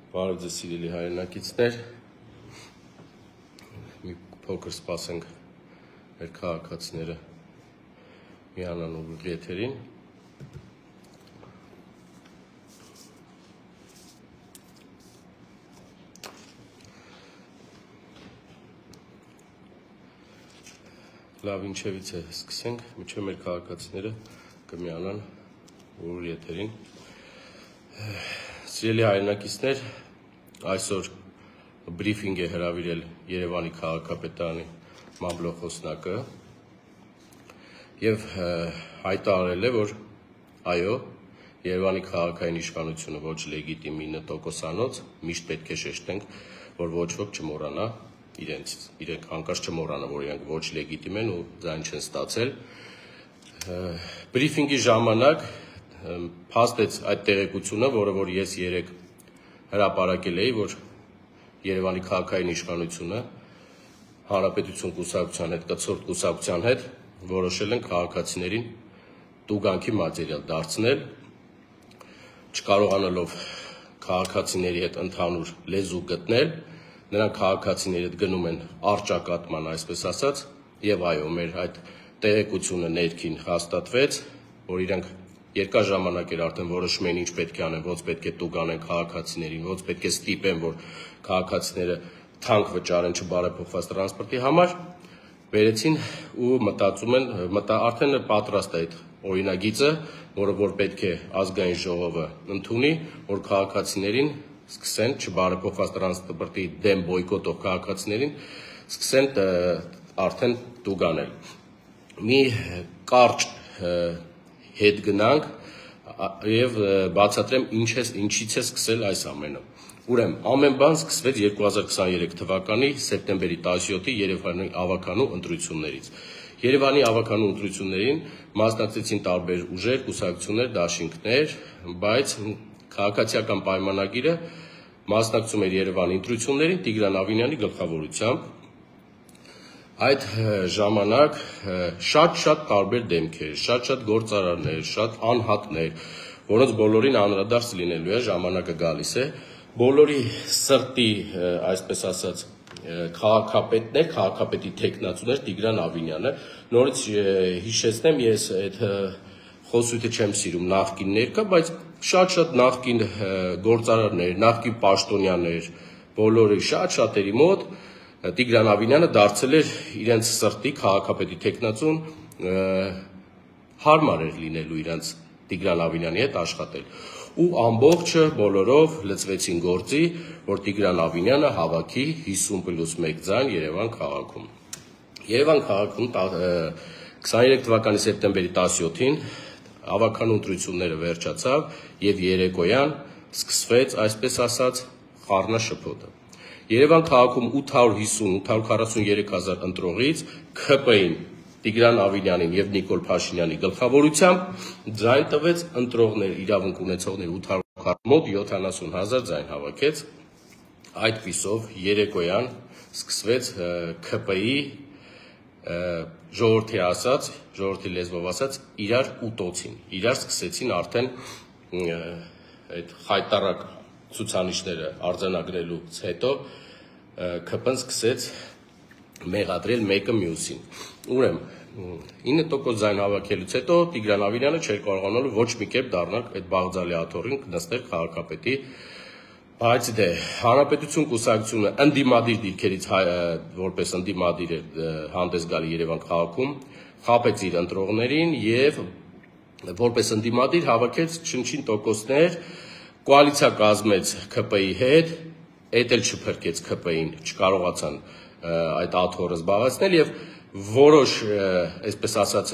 Բարև ձեզ սիրելի հայրենակիցներ, մի փոքր սպասենք մեր քաղաքացիները միանան ուղիղ եթերին։ Լավ, ինչևից է սկսենք, մինչև մեր քաղաքացիները կմիանան ուղիղ եթերին։ Սիրելի հայրենակիցներ, այսօր բրիֆինգ է հրավիրել Երևանի քաղաքապետարանի մամլոխոսնակը եւ հայտարարել է, որ այո, Երևանի քաղաքային իշխանությունը ոչ լեգիտիմ 9%-անոց, միշտ պետք է շեշտենք, որ ոչ ոք չմոռանա իրենք հանկարծ չմոռանա, որ իրենք ոչ լեգիտիմ են ու ձայն չեն ստացել։ Բրիֆինգի ժամանակ փաստեց այդ տեղեկությունը, որը որ ես երեք հրապարակել էի, որ Երևանի քաղաքային իշխանությունը Հանրապետություն կուսակցության հետ, կցորդ կուսակցության հետ որոշել են քաղաքացիներին տուգանքի մատերիալ դարձնել, չկարողանալով քաղաքացիների հետ ընդհանուր լեզու գտնել, նրանք քաղաքացիների հետ գնում են առճակատման, այսպես ասած, եւ այո, մեր այդ տեղեկությունը ներքին հաստատվեց, որ իրենք երկար ժամանակ էր արդեն որոշում են ինչ պետք է անեն, ոնց պետք է տուգանեն քաղաքացիներին, ոնց պետք է ստիպեն, որ քաղաքացիները թանկ վճարեն չբարեփոխված տրանսպորտի համար, վերեցին ու մտածում են, արդեն պատրաստ է այդ օրինագիծը, որը որ պետք է ազգային ժողովը ընդունի, որ քաղաքացիներին սկսեն չբարեփոխված տրանսպորտի դեմ բոյկոտող քաղաքացիներին սկսեն արդեն տուգանել։ Մի կարճ հետ գնանք եւ բացատրեմ ինչից է սկսել այս ամենը։ Ուրեմն ամեն բան սկսվեց 2023 թվականի սեպտեմբերի 17-ի Երևանի ավականու ընտրություններից։ Երևանի ավականու ընտրություններին մասնակցեցին տարբեր ուժեր, կուսակցություններ, դաշինքներ, բայց քաղաքացիական պայմանագիրը մասնակցում էր Երևանի ընտրություններին Տիգրան Ավինյանի գլխավորությամբ։ Այդ ժամանակ շատ տարբեր դեմքեր, շատ գործարարներ, շատ անհատներ, որոնց բոլորին անդրադարձ լինելու է, ժամանակը գալիս է, բոլորի սրտի, այսպես ասած, քաղաքապետներ, քաղաքապետի թեկնածուներ Տիգրան Ավինյանը, նորից հիշեցնեմ, ես այդ խոսույթը չեմ սիրում նախկիններ կա, բայց շատ նախկին գործարարներ, նախկին պաշտոնյաներ, բոլորի շատերի մոտ Տիգրան Ավինյանը դարձել էր իրենց սրտի քաղաքապետի թեկնածուն, հարմար էր լինելու իրենց Տիգրան Ավինյանի հետ աշխատել։ Ու ամբողջը բոլորով լծվեցին գործի, որ Տիգրան Ավինյանը հավաքի 50+1 ձայն Երևան քաղաքում։ Երևան քաղաքում 23 թվականի սեպտեմբերի 17-ին ավականու ընտրությունները վերջացավ եւ երեկոյան սկսվեց, այսպես ասած, խառնաշփոթը։ Երևան քաղաքում 843 հազար ընտրողից ՔՊ-ին Տիգրան Ավինյանին եւ Նիկոլ Փաշինյանի գլխավորությամբ ձայն տվեց ընտրողներ, իրավունք ունեցողներ 840 մոտ 70 հազար ձայն հավաքեց։ Այդպիսով երեկոյան սկսվեց ՔՊ-ի ժողովրդի լեզվով ասած, իրար ուտոցին, իրար սկսեցին արդեն այդ խայտարակ ցուցանիշները արձանագրելուց հետո ՔՊ-ն սկսեց մեղադրել մեկը մյուսին։ Ուրեմն 9% ձայն հավաքելուց հետո Տիգրան Ավինյանը չէր կարողանալու ոչ մի կերպ դառնալ այդ բաղձալի աթոռին նստել քաղաքապետի, բայց դե Հանրապետություն կուսակցությունը ընդդիմադիր դիրքերից որպես ընդդիմադիր հանդես գալի Երևան քաղաքում, խաբեց իր ընտրողներին եւ որպես ընդդիմադիր հավաքեց չնչին տոկոսներ, կոալիցիա կազմեց ՔՊ-ի հետ, էդ էլ չփրկեց ՔՊ-ին, չկարողացան այդ աթոռը զբաղեցնել եւ որոշ, այսպես ասած,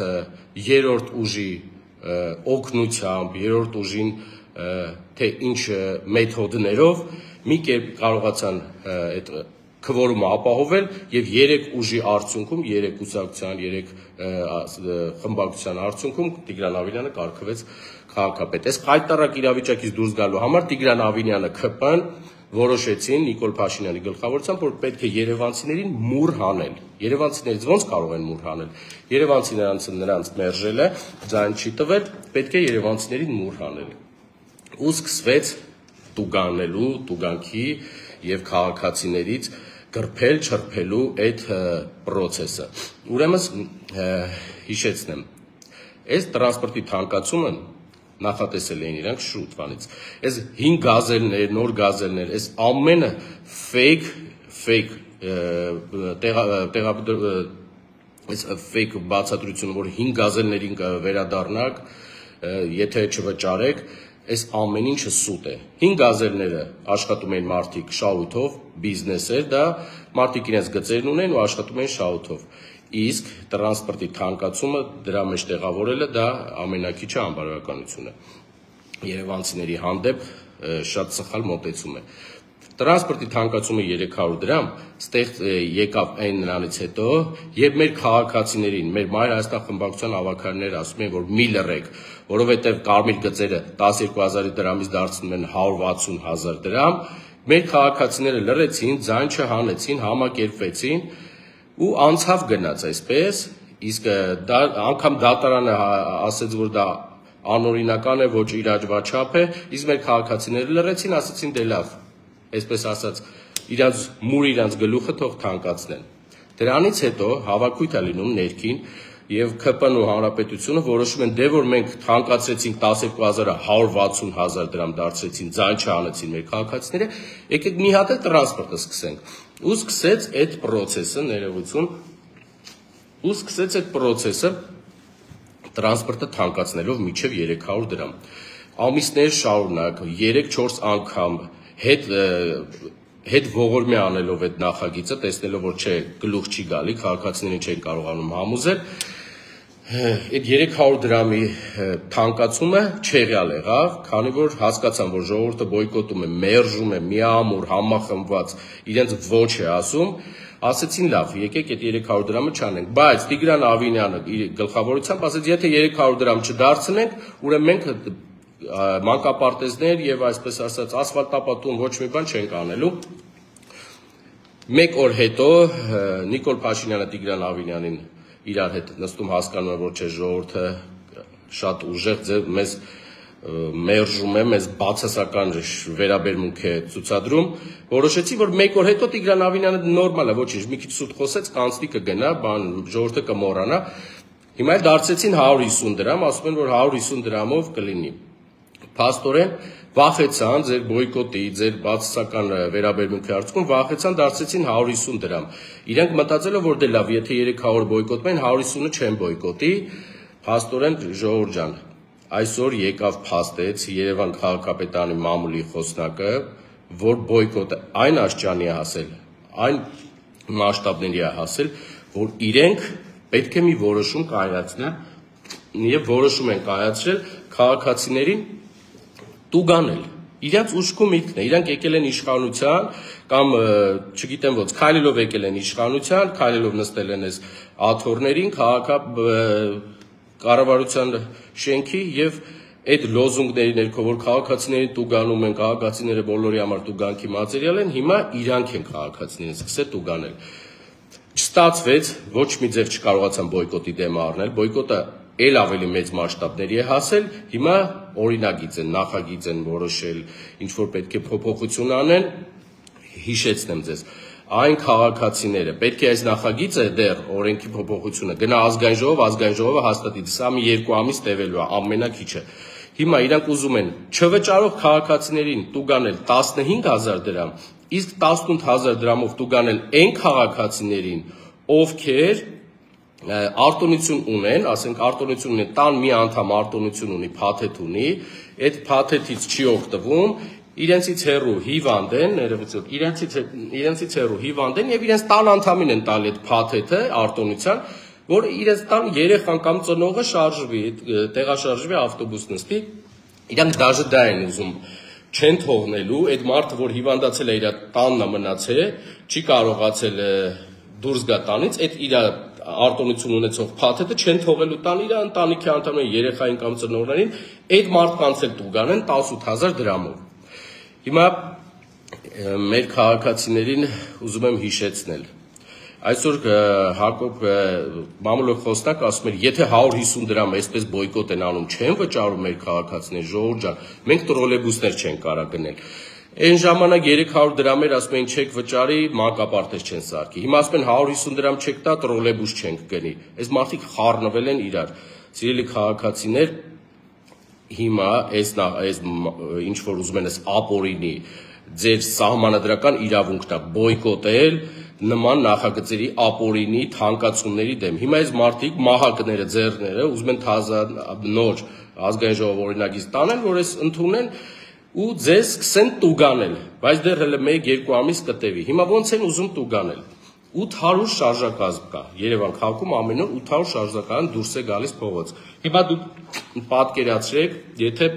երրորդ ուժի օգնությամբ, երրորդ ուժին թե ինչ մեթոդներով մի կերպ կարողացան այդ քվորումը ապահովել եւ 3 ուժի արդյունքում, 3 կուսակցության, 3 խմբակցության արդյունքում Տիգրան Ավինյանը կարգվեց քաղաքապետ։ Այս խայտարակ իրավիճակից դուրս գալու համար Տիգրան Ավինյանը ՔՊ-ն որոշեցին Նիկոլ Փաշինյանի գլխավորությամբ, որ պետք է երևանցիներին մուր հանել։ Երևանցիներից ո՞նց կարող են մուր հանել։ Երևանցիները նրանց մերժել է, ձայն չի տվել, պետք է երևանցիներին մուր հանել։ Ու սկսվեց տուգանելու, տուգանքի եւ քաղաքացիներից գրփել, չրփելու այդ process-ը։ Ուրեմն հիշեցնեմ, այս տրանսպորտի թանկացումը նախատեսել էին իրանք շուտվանից։ Այս 5 գազելներ, նոր գազելներ, այս ամենը fake բացատրություն, որ 5 գազելներին վերադառնաք, եթե չվճարեք, այս ամեն ինչը սուտ է։ 5 գազելները աշխատում էին մարդիկ շահութով, բիզնես էր դա, մարդիկ իրենց գծերն ունեն ու աշխատում էին շահութով։ Իսկ տրանսպորտի թանկացումը դրա մեջ տեղավորելը դա ամենակիչը անբարոյականություն է։ Երևանցիների հանդեպ շատ սխալ մոտեցում է։ Տրանսպորտի թանկացումը 300 դրամ եկավ այն նրանից հետո, երբ մեր քաղաքացիներին, մեր Մայր Հայաստան խմբակցության ավականները ասում են, որ մի լռեք, որովհետև կարմիր գծերը 12,000 դրամից դարձնում են 160,000 դրամ, մեր քաղաքացիները լռեցին, ձայն չհանեցին, համակերպվեցին ու անցավ գնաց այսպես, իսկ անգամ դատարանը ասեց, որ դա անօրինական է, ոչ իրավաչափ է, իսկ մեր քաղաքացիները լռեցին, ասացին դե լավ, այսպես ասած, իրանց գլուխը թող թանկացնեն։ Դրանից հետո հավաքույթ է լինում ներքին եւ ԿՊ-ն ու հանրապետությունը որոշում են, դե որ մենք թանկացրեցինք 12,000-ը 160,000 դրամ դարձրեցին, ձայն չանեցին մեր քաղաքացիները, եկեք մի հատ էլ տրանսպորտը սկսենք։ Ու սկսեց այդ process-ը, ներողություն, ու սկսեց այդ process-ը տրանսպորտը թանկացնելով մինչև 300 դրամ։ Ամիսներ շարունակ 3-4 անգամ հետ ողորմի անելով այդ նախագիծը, տեսնելով որ չէ, գլուխ չի գալի, քաղաքացիներին չեն կարողանում համոզել, այդ 300 դրամի թանկացումը չեղյալ եղավ, քանի որ հասկացան, որ ժողովուրդը բոյկոտում է, մերժում է, միամուր, համախմբված, իրենց ոչ է ասում, ասեցին լավ, եկեք այդ 300 դրամը չանենք, բայց Տիգրան Ավինյանը իր գլխավորությամբ ասեց, եթե 300 դրամ չդարձնենք, ուրեմն մենք մանկապարտեզներ եւ այսպես ասած ասֆալտապատում ոչ մի բան չենք անելու։ Մեկ օր հետո Նիկոլ Փաշինյանը Տիգրան Ավինյանին իրար հետ նստում հասկանում է, որ չէ ժողովուրդը շատ ուժեղ ձև մեզ մերժում է, մեզ բացասական վերաբերմունք է ցուցադրում, որոշեցի, որ մեկ օր հետո Տիգրան Ավինյանը նորմալ է, ոչինչ, մի քիչ սուտ խոսեց, կանցնի կգնա, բան ժողովուրդը կմոռանա։ Հիմա էլ դարձեցին 150 դրամ, ասում են, որ 150 դրամով կլինի։ Փաստորեն վախեցան ձեր բոյկոտի, ձեր բացասական վերաբերմունքի արդյունքում վախեցան դարձեցին 150 դրամ։ Իրանք մտածելով որ դե լավ, եթե 300 բոյկոտում են, 150-ը չեն բոյկոտի, փաստորեն ժողովուրդ ջան, այսօր եկավ փաստեց Երևան քաղաքապետարանի մամուլի խոսնակը, որ բոյկոտը այն աշճանի է հասել, այն մասշտաբների է հասել, որ իրենք պետք է մի որոշում կայացնեն եւ որոշում են կայացրել քաղաքացիներին տուգանել։ Իրանց ուշքու միտքն է, իրանք եկել են իշխանության կամ չգիտեմ ոնց, քայլելով եկել են իշխանության, քայլելով նստել են այս աթոռներին, կառավարության շենքի եւ այդ լոզունգների ներքո, որ քաղաքացիներին տուգանում են, քաղաքացիները բոլորի համար տուգանքի մատերիալ են, հիմա իրանք են քաղաքացիներին սկսել տուգանել։ Չստացվեց, ոչ մի ձև չկարողացան բոյկոտի դեմ առնել, բոյկոտը էլ ավելի մեծ մասշտաբների է հասել, հիմա օրինագիծ են, նախագիծ են որոշել, ինչ որ պետք է փոփոխություն անեն, հիշեցնեմ ձեզ, այն քաղաքացիները, պետք է այս նախագիծը դեռ օրենքի փոփոխությունը գնա ազգային ժողովը հաստատի, սա մի 2 ամիս տևելու է, ամենակիչը։ Հիմա իրանք ուզում են չվճարող քաղաքացիներին տուգանել 15,000 դրամ, իսկ 18,000 դրամով տուգանել այն քաղաքացիներին, ովքեր արտոնություն ունեն, ասենք արտոնություն ունի, տան մի անդամ արտոնություն ունի, փաթեթ ունի, այդ փաթեթից չի օգտվում, իրենցից հեռու հիվանդ են, ներողություն, իրենցից հեռու հիվանդ են եւ իրենց տան անդամին են տալի այդ փաթեթը արտոնության, որ իրենց տան երեխան կամ ծնողը շարժվի, տեղաշարժվի ավտոբուս նստի, իրանք դաժե դա են ուզում, չեն թողնելու, այդ մարդը, որ հիվանդացել է իր տանն է մնացել, չի կարողացել դուրս գա տանից, այդ իր արտոնություն ունեցող փաթեթը չեն թողելու տան իր ընտանիքի անդամներին, երեխային կամ ծնողներին, այդ մարդկանց էլ տուգանեն 18,000 դրամով։ Հիմա մեր քաղաքացիներին ուզում եմ հիշեցնել, Այսօր Հակոբ Մամուլով խոսնակ ասում էր, եթե 150 դրամ այսպես բոյկոտ են անում, չեն վճարում մեր քաղաքացիներ, ժողովուրդ ջան, մենք տրոլեյբուսներ չենք կարող գնել։ Այն ժամանակ 300 դրամ էր, ասում էին չեք վճարի, մանկապարտեզ չեն սարքի։ Հիմա ասում են 150 դրամ չեք տա, տրոլեյբուս չենք գնի։ Այս մարդիկ խառնվել են իրար։ Սիրելի քաղաքացիներ, հիմա այս ինչ որ ուզում են այս ապօրինի ձեր սահմանադրական իրավունքն է բոյկոտել նման նախագծերի ապօրինի թանկացումների դեմ։ Հիմա այս մարդիկ մահակները, ձեռները ուզում են նոր ազգային ժողով օրինագիծ տանեն, որ այս ընդունեն ու ձեզ սկսեն տուգանել, բայց դեռ հələ 1-2 ամիս կտևի։ Հիմա ոնց են ուզում տուգանել։ 800 շարժակազմ կա Երևան քաղաքում ամեն օր 800 շարժակազմ դուրս է գալիս փողոց։ Հիմա դուք պատկերացրեք, եթե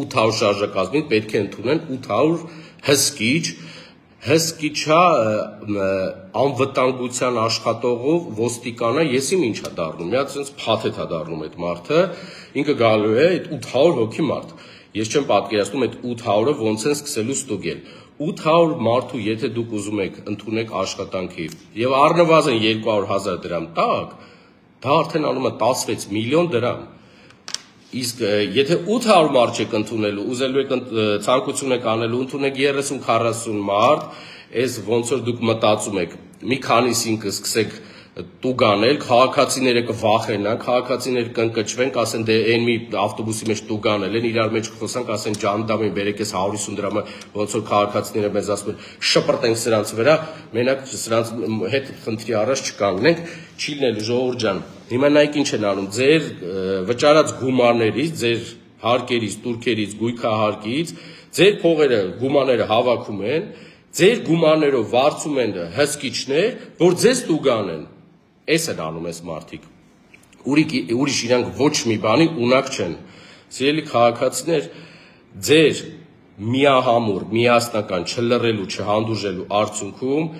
800 շարժակազմին պետք է ընդունեն 800 հսկիչա անվտանգության աշխատողով ոստիկանը, ես իմ ինչ է դառնում, մի հատ sense փաթեթ է դառնում այդ մարդը, ինքը գալու է այդ 800 հոգի մարդ։ Ես չեմ պատկերացնում այդ 800-ը ոնց են սկսելու ստուգել։ 800 մարդու եթե դուք ուզում եք ընդունեք աշխատանքի եւ առնվազն 200,000 դրամ տակ, դա արդեն անում է 16 միլիոն դրամ։ Իսկ եթե 800 մարդ չեք ընդունելու, ուզելու եք ցանկություն եք անելու, ընդունեք 30-40 մարդ, այս ոնց որ դուք մտածում եք, մի քանիսին կսկսեք տուգանել, քաղաքացիները կվախենան, քաղաքացիները կընկճվեն, կասեն դե այն մի ավտոբուսի մեջ տուգանել են, իրար մեջ խոսանք, ասեն ջանդամին բերեք ես 150 դրամը, ոնց որ քաղաքացիները մեզ ասում են, շպրտենք սրանց վրա, մենակ սրանց հետ խնդրի առաջ չկանգնենք, չի լինելու ժողովուրդ ջան։ Հիմա նայեք ինչ են անում, ձեր վճարած գումարներից, ձեր հարկերից, տուրքերից, գույքահարկից, ձեր փողերը, գումարները հավաքում են, ձեր գումարներով վարձում են հսկիչներ, որ ձեզ տուգանեն։ Այս են անում այս մարդիկ, ուրիշ իրանք ոչ մի բանի ունակ չեն։ Սիրելի քաղաքացիներ, ձեր միահամուռ, միասնական չլռելու, չհանդուրժելու արդյունքում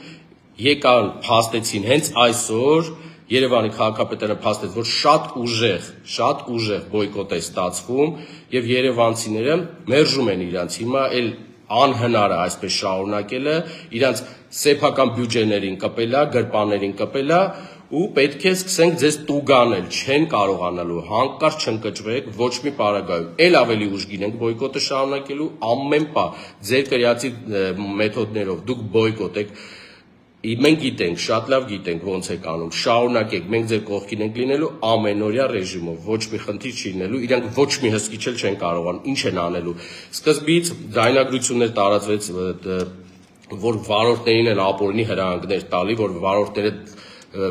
եկան փաստեցին հենց այսօր Երևանի քաղաքապետարանը փաստեց, որ շատ ուժեղ բոյկոտ է ստացվում եւ երևանցիները մերժում են իրանց հիմա էլ անհնար է այսպես շարունակելը, իրանց սեփական բյուջեներին կպելա, գրպաններին կպելա ու պետք է սկսենք ձեզ տուգանել, չեն կարողանալու, հանկարծ չընկճվեք ոչ մի պարագայում, էլ ավելի ուժ գինենք բոյկոտը շարունակելու ամեն պահ, ձեր կրյացի մեթոդներով դուք բոյկոտեք, մենք գիտենք, շատ լավ գիտենք ոնց եք անում, շարունակեք, մենք ձեր կողքին ենք լինելու ամենօրյա ռեժիմով, ոչ մի խնդիր չի լինելու, իրանք ոչ մի հսկիչել չեն կարողանում, ինչ են անելու։ Սկզբից ձայնագրություններ տարածվեց, որ վարորդներին են ապօրինի հրահանգներ տալի, որ վարորդները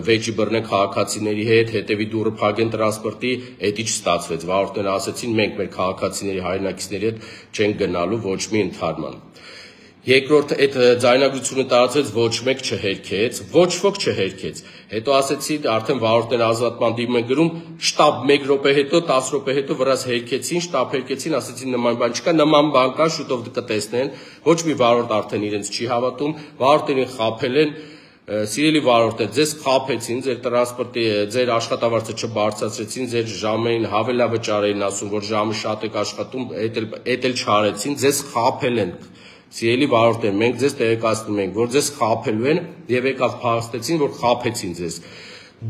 վեճի բռնեն քաղաքացիների հետ, հետևի դուռը փակեն տրանսպորտի, էդի չստացվեց, վարորդները ասեցին մենք մեր քաղաքացիների հայրենակիցների հետ չենք գնալու ոչ մի ընդհանրման։ Երկրորդ այդ ձայնագրությունը տարածվեց ոչ մեկ չհերքեց, ոչ ոք չհերքեց։ Հետո ասեցի արդեն վարորդներ ազատման դիմում են գրում, շտաբ 1 րոպե հետո, 10 րոպե հետո վրաս հերքեցին, շտաբ հերքեցին, ասեցին նման բան չկա, նման բան կա, շուտով կտեսնեն։ Ոչ մի վարորդ արդեն իրենց չի հավատում, վարորդներին խաբել են, սիրելի վարորդներ, ձեզ խաբեցին, ձեր տրանսպորտի, ձեր աշխատավարձը չբարձրացրեցին, ձեր ժամերին հավելավճար էին ասում, որ ժամը շատ եք աշխատում, էդ էլ չարեցին, ձեզ խաբել են։ Սիրելի վարորդներ, մենք ձեզ տեղեկացնում ենք, որ ձեզ խաբելու են եւ եկավ փաստեցին, որ խաբեցին ձեզ։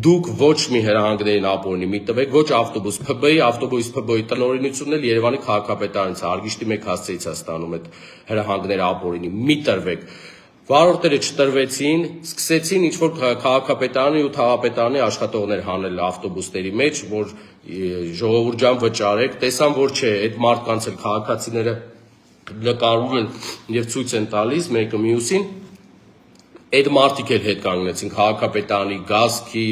Դուք ոչ մի հրահանգներին ապօրինի մի տվեք, ոչ ավտոբուս ՓԲ-ի, ավտոբուս ՓԲ-ի տնօրինությունն էլ Երևանի քաղաքապետարանից արգիշտի 1 հասցեից է ստանում այդ հրահանգները ապօրինի, մի տրվեք։ Վարորդները չտրվեցին, սկսեցին ինչ-որ քաղաքապետարանի ու թաղապետարանի աշխատողներ հանել ավտոբուսների մեջ, որ ժողովուրդ ջան վճարեք, տեսան, որ չէ, այդ մարդկանց էլ քաղաքացիները նկարում են եւ ցույց են տալիս մեկը մյուսին, այդ մարդիկ էլ հետ կանգնեցին քաղաքապետարանի, գազքի,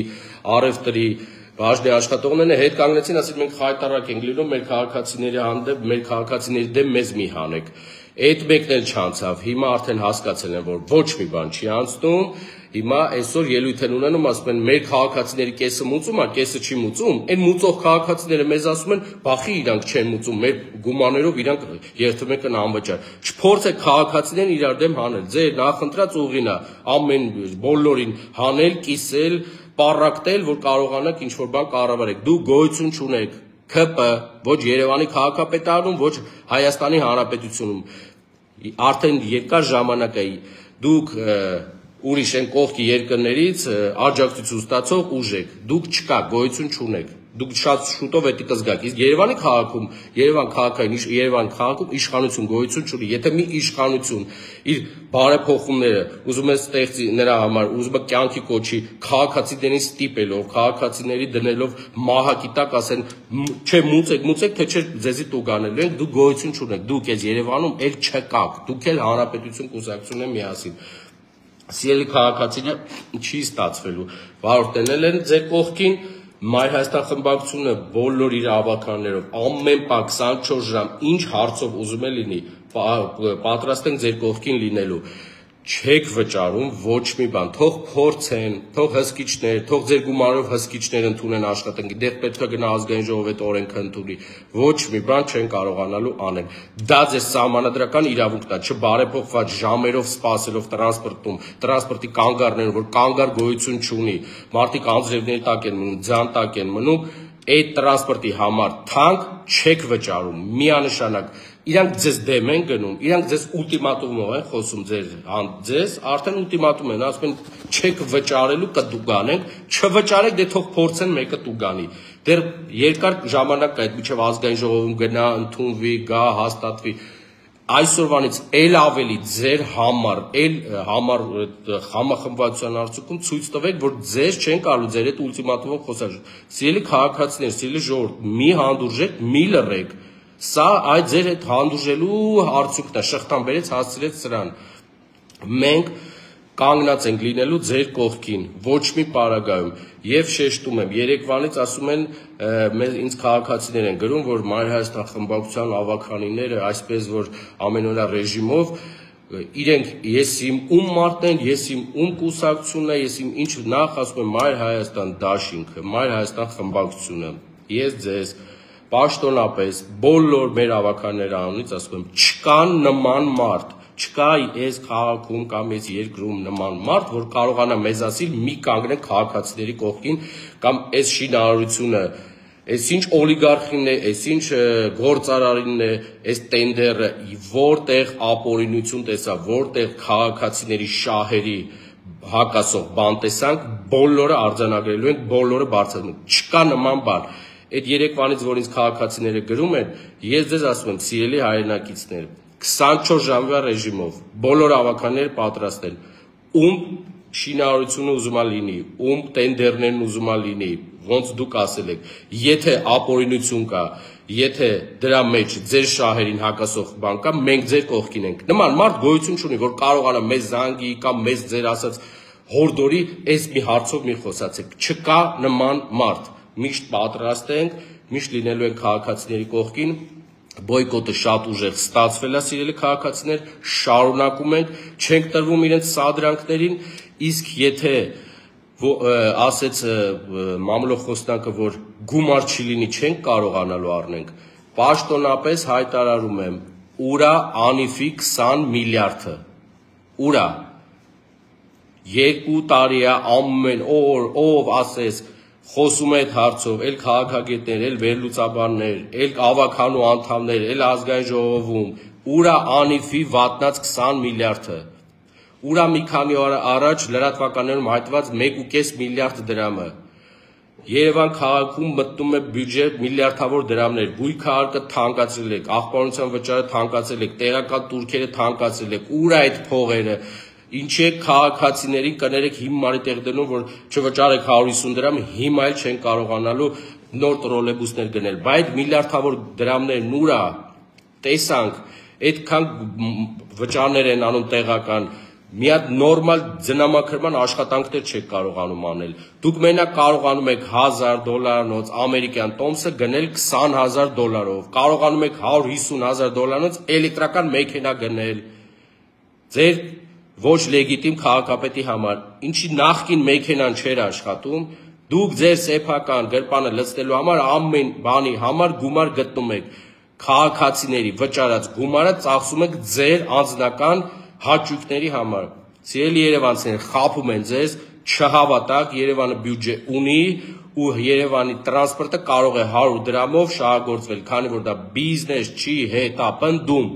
առևտրի, բաժնի աշխատողները հետ կանգնեցին, ասել մենք խայտարակ ենք լինում մեր քաղաքացիների հանդեպ, մեր քաղաքացիների դեմ մեզ մի հանեք։ Այդ մեկն էլ չանցավ, հիմա արդեն հասկացել են, որ ոչ մի բան չի անցնում, հիմա այսօր ելույթ են ունենում, ասում են մեր քաղաքացիների կեսը մուծում է, կեսը չի մուծում, այն մուծող քաղաքացիները մեզ ասում են, բախի իրանք չեն մուծում, մեր գումարներով իրանք երթում են անվճար։ Չփորձեք քաղաքացիներին իրար դեմ հանել, ձեր նախընտրած ուղին է ամեն բոլորին հանել, կիսել, պառակտել, որ կարողանաք ինչ-որ բան կառավարեք, դուք գոյություն չունեք, ՔՊ, ոչ Երևանի քաղաքապետարանում, ոչ Հայաստանի Հանրապետությունում, արդեն երկար ժամանակ է դուք ուրիշ են կողքի երկրներից աջակցություն ստացող ուժ եք, դուք չկա, գոյություն չունեք, դուք շատ շուտով էդի կզգաք, իսկ Երևանի քաղաքում, Երևան քաղաքում իշխանություն գոյություն չունի, եթե մի իշխանություն իր բարեփոխումները ուզում է ստեղծի նրա համար, ուզում է կյանքի կոչի, քաղաքացիներին ստիպելով, քաղաքացիների դնելով մահակի տակ, ասեն, չէ, մուծեք, թե չէ ձեզի տուգանելու ենք, դուք գոյություն չունեք, դուք այս Երևանում էլ չկաք, դուք էլ Հանրապետություն կուսակցությունն են միասին։ Սիրելի քաղաքացիներ, չի ստացվելու, վարորդներն են ձեր կողքին, Մայր Հայաստան խմբակցությունը բոլոր իր ավականներով ամեն պահ 24 ժամ ինչ հարցով ուզում է լինի, պատրաստ ենք ձեր կողքին լինելու, չեք վճարում ոչ մի բան, թող փորձեն, թող հսկիչներ, թող ձեր գումարով հսկիչներ ընդունեն աշխատանքի, դեռ պետք է գնա ազգային ժողով այդ օրենքը ընդունի, ոչ մի բան չեն կարողանալու անել, դա ձեր սահմանադրական իրավունքն է, չբարեփոխված ժամերով սպասելով տրանսպորտի կանգառներում, որ կանգար գոյություն չունի, մարդիկ անձրևների տակ են մնում, ձյան տակ են մնում, այդ տրանսպորտի համար թանկ չեք վճարում, միանշանակ իրանք ձեզ դեմ են գնում, իրանք ձեզ ուլտիմատումով են խոսում ձեզ, արդեն ուլտիմատում են, ասում են չեք վճարելու կտուգանենք, չվճարեք դե թող փորձեն մեկը տուգանի, դեռ երկար ժամանակ կա այդ միջև ազգային ժողովում գնա, ընդունվի, գա, հաստատվի, այսօրվանից էլ ավելի ձեր համար համախմբվածության արդյունքում ցույց տվեք, որ ձեզ չեն կարելի ձեր այդ ուլտիմատումով խոսալ, սիրելի քաղաքացիներ, սիրելի ժողովուրդ, մի հանդուրժեք, մի լռեք, սա այդ ձեր հետ հանդուրժելու արդյունքն է, շղթան բերեց հասցրեց սրան, մենք կանգնած ենք լինելու ձեր կողքին, ոչ մի պարագայում, եւ շեշտում եմ, երեկվանից ասում են, ինձ քաղաքացիներ են գրում, որ Մայր Հայաստան խմբակցության ավականիները, այսպես որ ամենօրյա ռեժիմով, իրենք ես իմ ում մարդն են, ես իմ ում կուսակցությունն է, ես իմ ինչ նախ ասում եմ Մայր Հայաստան դաշինքը, Մայր Հայաստան խմբակցությունը, ես ձեզ պաշտոնապես բոլոր մեր ավականների անունից ասում եմ, չկա նման մարդ, չկա այս քաղաքում կամ այս երկրում նման մարդ, որ կարողանա մեզ ասել մի կանգնենք քաղաքացիների կողքին կամ այս շինարարությունը, այս ինչ օլիգարխին է, այս ինչ գործարարին է, այս տենդերը, որտեղ ապօրինություն տեսա, որտեղ քաղաքացիների շահերի հակասող բան տեսանք, բոլորը արձանագրելու ենք, բոլորը բարձրացնում ենք, չկա նման բան, այդ երեկվանից, որ ինձ քաղաքացիները գրում են, ես ձեզ ասում եմ, սիրելի հայրենակիցներ, 24 ժամվա ռեժիմով, բոլոր ավականները պատրաստ են, ում շինարարությունը ուզում է լինի, ում տենդերներն ուզում է լինի, ոնց դուք ասել եք, եթե ապօրինություն կա, եթե դրա մեջ ձեր շահերին հակասող բան կա, մենք ձեր կողքին ենք, նման մարդ գոյություն չունի, որ կարողանա մեզ զանգի կամ մեզ ձեր ասած հորդորի, այս մի հարցով մի խոսացեք, չկա նման մարդ, միշտ պատրաստ ենք, միշտ լինելու ենք քաղաքացիների կողքին, բոյկոտը շատ ուժեղ ստացվել է, սիրելի քաղաքացիներ, շարունակում ենք, չենք տրվում իրենց սադրանքներին, իսկ եթե ասեց մամուլով խոսնակը, որ գումար չի լինի, չենք կարողանալու առնենք, պաշտոնապես հայտարարում եմ, ուրա անիֆի 20 միլիարդը, ուրա, 2 տարի է ամեն օր, ով ասես, խոսում է այդ հարցով, էլ քաղաքագետներ, էլ վերլուծաբաններ, էլ ավականու անդամներ, էլ ազգային ժողովում, ուրա անիֆի վատնած 20 միլիարդը, ուրա մի քանի օր առաջ լրատվականներում հայտված 1.5 միլիարդ դրամը, Երևան քաղաքում մտնում է բյուջե միլիարդավոր դրամներ, գույքահարկը թանկացրել եք, աղբանության վճարը թանկացրել եք, տեղական տուրքերը թանկացրել եք, ուր այդ փողերը, ինչի եք քաղաքացիներին կներեք հիմարի տեղ դնում, որ չվճարեք 150 դրամ, հիմա էլ չեն կարողանալու նոր տրոլեյբուսներ գնել, բայց միլիարդավոր դրամներն ուրա տեսանք, այդքան վճարներ են անում տեղական, մի հատ նորմալ ձնամաքրման աշխատանքներ չեք կարողանում անել, դուք մենակ կարողանում եք $1000-նոց ամերիկյան տոմսը գնել $20,000, կարողանում եք $150,000-նոց էլեկտրական մեքենա գնել, ձեր ոչ լեգիտիմ քաղաքապետի համար, ինչի նախկին մեքենան չէր աշխատում, դուք ձեր սեփական գրպանը լցնելու համար ամեն բանի համար գումար գտնում եք, քաղաքացիների վճարած գումարը ծախսում եք ձեր անձնական հաճույքների համար, սիրելի երևանցիներ, խաբում են ձեզ, չհավատակ, Երևանը բյուջե ունի ու Երևանի տրանսպորտը կարող է 100 դրամով շահագործվել, քանի որ դա բիզնես չի հետապնդում,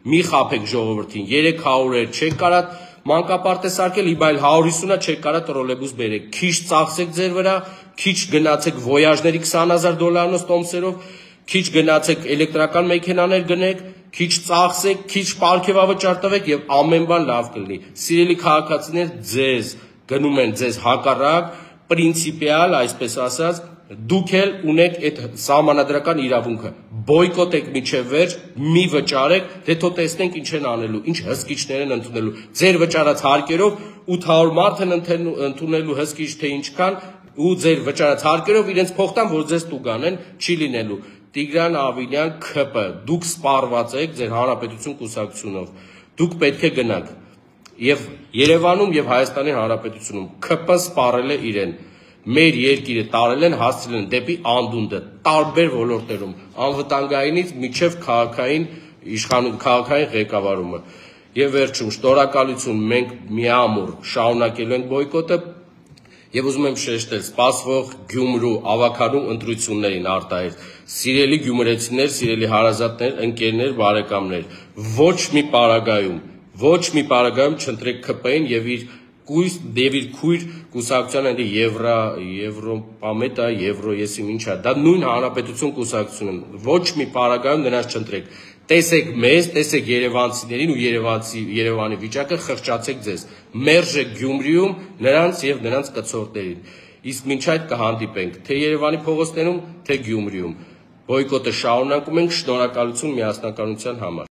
մի խաբեք ժողովրդին, 300 չեք կարա մանկապարտ է սարքել, իբայլ 150-ա չեք կարա տրոլեյբուս բերեք, քիչ ծախսեք ձեր վրա, քիչ գնացեք վոյաժների $20,000 տոմսերով, քիչ գնացեք էլեկտրական մեքենաներ գնեք, քիչ ծախսեք, քիչ պարգևավճար տվեք եւ ամեն բան լավ կլինի։ Սիրելի քաղաքացիներ, ձեզ գնում են ձեզ հակառակ, պրինցիպիալ, այսպես ասած, դուք էլ ունեք այդ սահմանադրական իրավունքը, բոյկոտեք միջև վերջ, մի վճարեք, թե թո տեսնենք ինչ են անելու, ինչ հսկիչներ են ընդունելու, ձեր վճարած հարկերով 800 մարդ են ընդունելու հսկիչ թե ինչքան, ու ձեր վճարած հարկերով իրենց փոխտան, որ ձեզ տուգանեն, չի լինելու։ Տիգրան Ավիլյան, ՔՊ, դուք սպառված եք ձեր Հանրապետություն կուսակցությունով, դուք պետք է գնաք, եւ Երևանում եւ Հայաստանի Հանրապետությունում ՔՊ սպառել է իրեն, մեր երկիրը տարել են, հասցրել են դեպի անդունդը, տարբեր ոլորտերում, անվտանգայինից մինչև քաղաքային ղեկավարումը։ Եվ վերջում, շնորհակալություն, մենք միամուռ շարունակելու ենք բոյկոտը եւ ուզում եմ շեշտել, սպասվող Գյումրու ավագանու ընտրություններին արտահայտ, սիրելի գյումրեցիներ, սիրելի հարազատներ, ընկերներ, բարեկամներ, ոչ մի պարագայում չընտրեք ՔՊ-ին եւ իր քույր կուսակցության Եվրոպամետա, Եվրոեսի, դա նույն Հանրապետություն կուսակցությունն, ոչ մի պարագայում նրանց չընտրեք, տեսեք մեզ, տեսեք երևանցիներին ու Երևանի վիճակը, խղճացեք ձեզ, մերժեք Գյումրիում նրանց եւ նրանց կցորդներին, իսկ մինչ այդ կհանդիպենք, թե Երևանի փողոցներում, թե Գյումրիում, բոյկոտը շարունակում ենք, շնորհակալություն միասնականության համար։